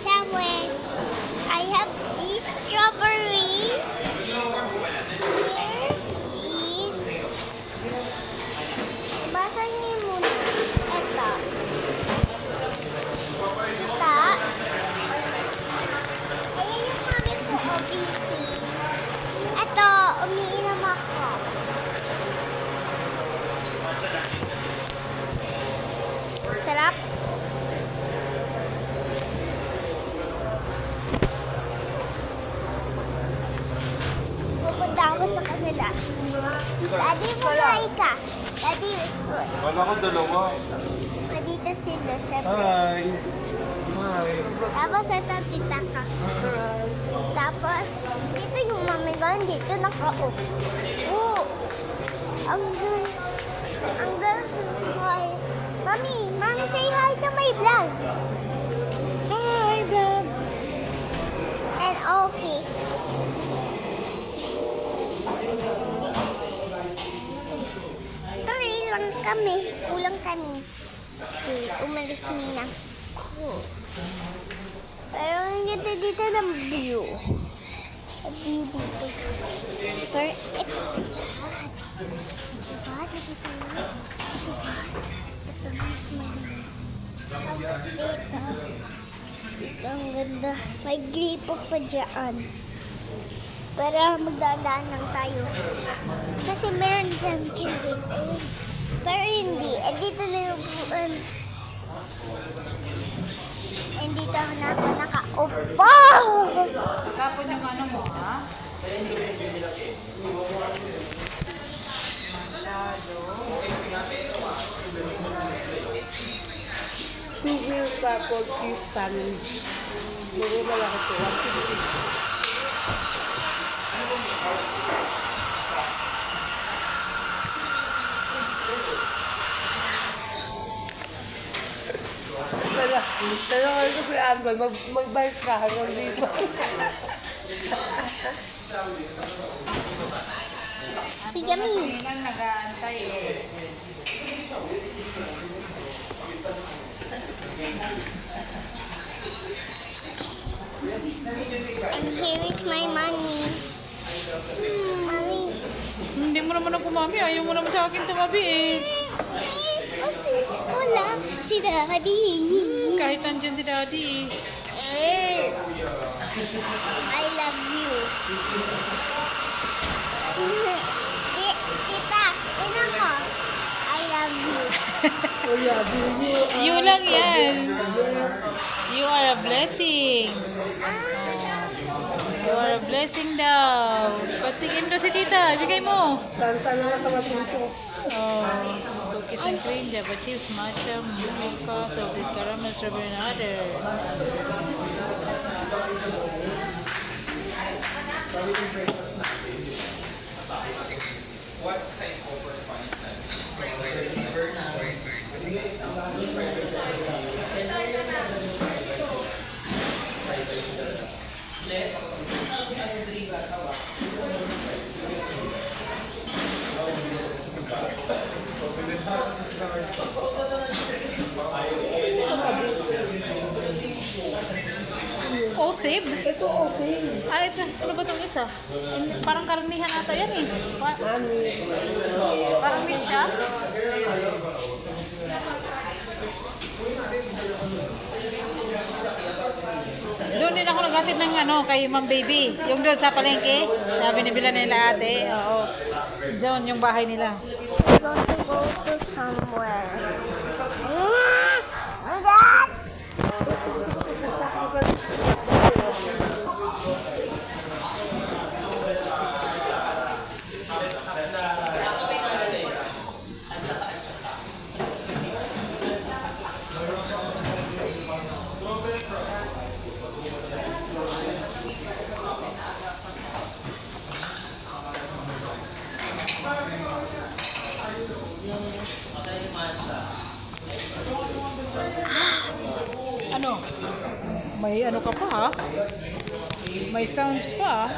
somewhere. I have this strawberry. Here is... Basa niyo muna. Ito. Kita. Ayan yung mami ko, busy. Ito, umiinom ako. Sarap. Pupunta ako sa kanila. Daddy, buhay ka. Daddy, Wala ko dalawa. dito sila sa Hi. Hi. Tapos ito, tita ka. Tapos, dito yung mami ko, dito nakaupo. Oo. Ang hi. Mami, say hi to my vlog. Hi, vlog. And okay. Tari lang kami. Kulang kami. Kasi umalis nina. Pero ang ganda dito ng view. Ang view dito. Pero it's hot. Diba? Sabi sa'yo. Diba? Ito mas mali. Tapos dito. Dito ang ganda. May gripo pa dyan. Para magdadaan lang tayo. Kasi meron dyan kilig. Pero hindi. Eh, dito na yung buwan. And dito na ako nakaupo. Tapon yung ano mo, ha? Two-wheel purple cheese sandwich. Puro malaki ito. 150. Tanong ko si Angol, mag-bike ka hanggang dito. Si Yami. Hindi lang nag-aantay eh. And here is my money. Mommy. Hindi mo naman ako, mami. Ayaw mo naman sa akin tumabi eh. Kasi wala si Daddy. Kahit nandyan si daddy. I love you. Tita, tingnan mo. I love you. You lang yan. You are a blessing. You are a blessing daw. Patigim daw si tita. Ibigay mo. Santa na lang kami po. Oh. Cookies and cream, java chips, matcha, mocha, salted caramel, strawberry, and other. Oh, save? Ito okay. Ah, ito. Ano ba itong isa? Parang karnihan ata yan eh. Parang meat siya. Doon din ako naghatid ng ano, kay Ma'am Baby. Yung doon sa palengke. Na binibila nila ate. Oo. Doon yung bahay nila. I'm going to go to somewhere. Dad! Ano? May ano ka pa ha? May sounds pa.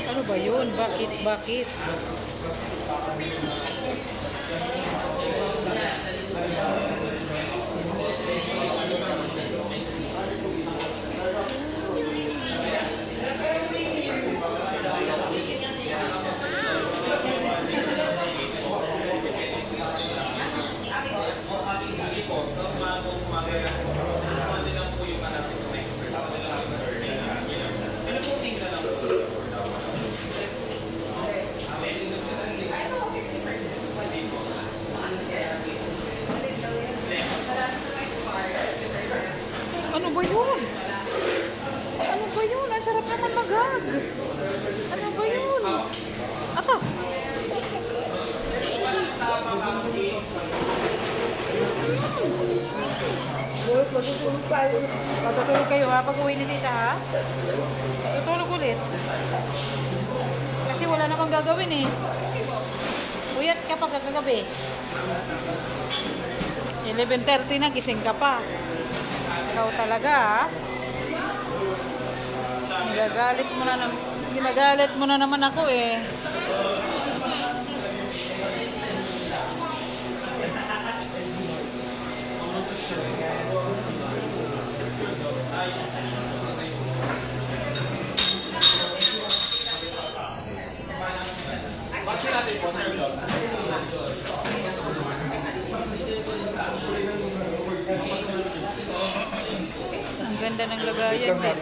Ano ba yun? Bakit? Bakit? Ano ba yun? Ano ba yun? Ang sarap naman maghag. Ano ba yun? Ato. Matutulog kayo ha pag uwi ni tita ha? Tutulog ulit. Kasi wala namang gagawin eh. Uyat ka pag kagabi. 11:30 na gising ka pa. Ikaw talaga ha? Ginagalit mo na naman ako eh. Ang ganda ng lagayan eh.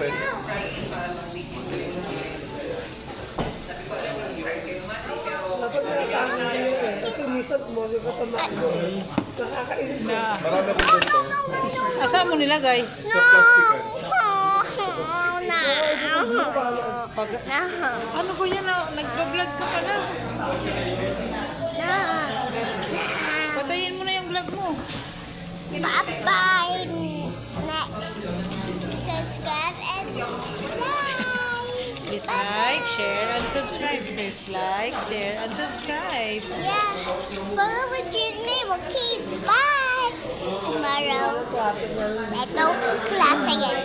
Na. Marami akong ganito. Asa mo nilagay? Sa plastikan. Pag, ano ba yan? Nagpa-vlog ka pala. Patayin mo na yung vlog mo. Bye-bye. Next. Subscribe and like. Please like, share, and subscribe. Please like, share, and subscribe. Yeah. Follow us your name. Okay, bye. Tomorrow. Ito, klase yan.